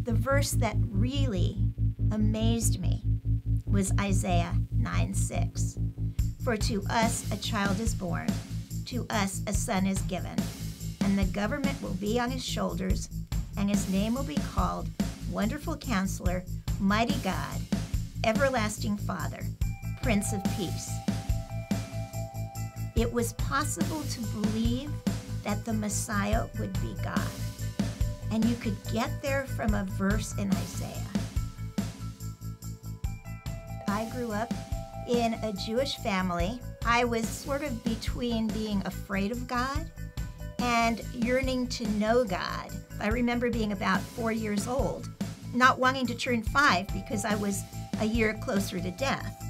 the verse that really amazed me was Isaiah 9:6. For to us a child is born, to us a son is given, and the government will be on his shoulders, and his name will be called Wonderful Counselor, Mighty God, Everlasting Father, Prince of Peace. It was possible to believe that the Messiah would be God. And you could get there from a verse in Isaiah. I grew up in a Jewish family. I was sort of between being afraid of God and yearning to know God. I remember being about 4 years old, not wanting to turn 5 because I was a year closer to death.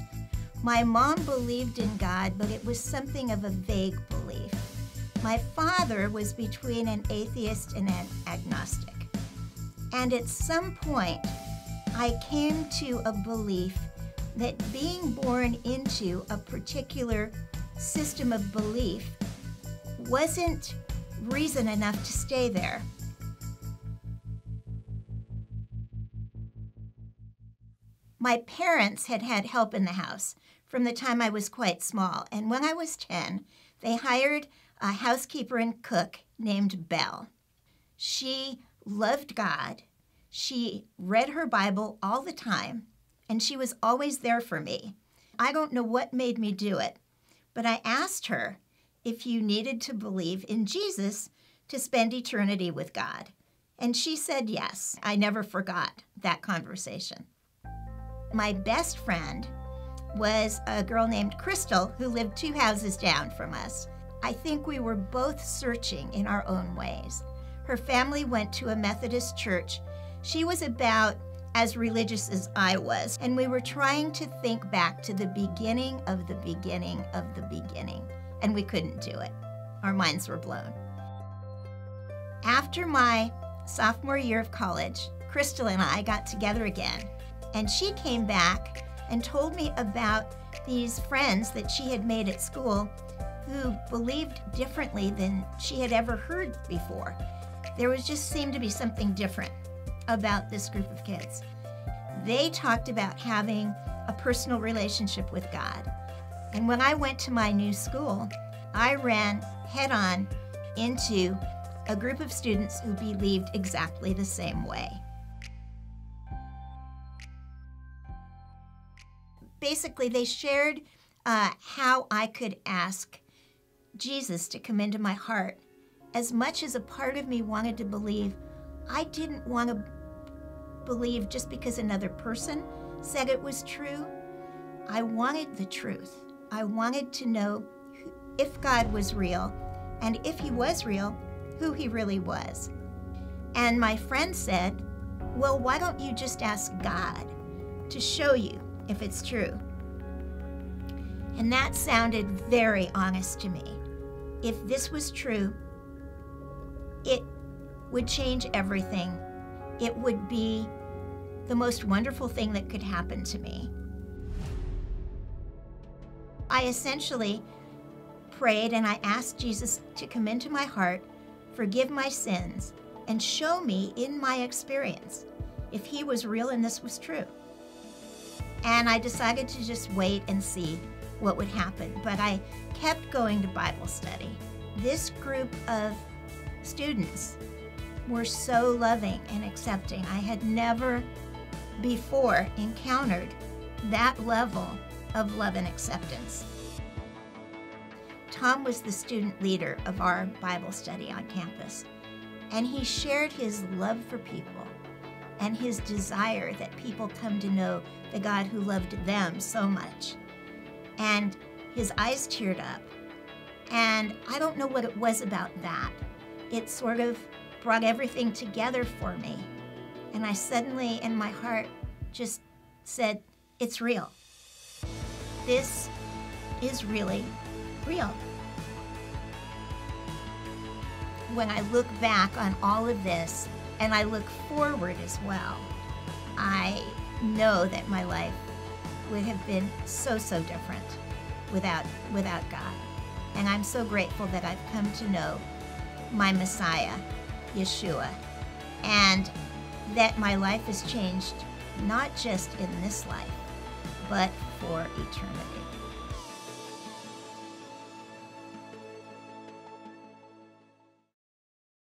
My mom believed in God, but it was something of a vague belief. My father was between an atheist and an agnostic. And at some point, I came to a belief that being born into a particular system of belief wasn't reason enough to stay there. My parents had had help in the house from the time I was quite small, and when I was 10, they hired a housekeeper and cook named Belle. She loved God. She read her Bible all the time, and she was always there for me. I don't know what made me do it, but I asked her if you needed to believe in Jesus to spend eternity with God. And she said yes. I never forgot that conversation. My best friend was a girl named Crystal who lived 2 houses down from us. I think we were both searching in our own ways. Her family went to a Methodist church. She was about as religious as I was, and we were trying to think back to the beginning of the beginning of the beginning, and we couldn't do it. Our minds were blown. After my sophomore year of college, Crystal and I got together again, and she came back and told me about these friends that she had made at school who believed differently than she had ever heard before. There just seemed to be something different about this group of kids. They talked about having a personal relationship with God. And when I went to my new school, I ran head-on into a group of students who believed exactly the same way. Basically, they shared how I could ask Jesus to come into my heart. As much as a part of me wanted to believe, I didn't want to believe just because another person said it was true. I wanted the truth. I wanted to know if God was real, and if he was real, who he really was. And my friend said, well, why don't you just ask God to show you if it's true? And that sounded very honest to me. If this was true, it would change everything. It would be the most wonderful thing that could happen to me. I essentially prayed and I asked Jesus to come into my heart, forgive my sins, and show me in my experience if he was real and this was true. And I decided to just wait and see what would happen, but I kept going to Bible study. This group of students were so loving and accepting. I had never before encountered that level of love and acceptance. Tom was the student leader of our Bible study on campus, and he shared his love for people and his desire that people come to know the God who loved them so much. And his eyes teared up, and I don't know what it was about that. It sort of brought everything together for me, and I suddenly, in my heart, just said, it's real. This is really real. When I look back on all of this, and I look forward as well, I know that my life would have been so, so different without God. And I'm so grateful that I've come to know my Messiah, Yeshua. And that my life has changed, not just in this life, but for eternity.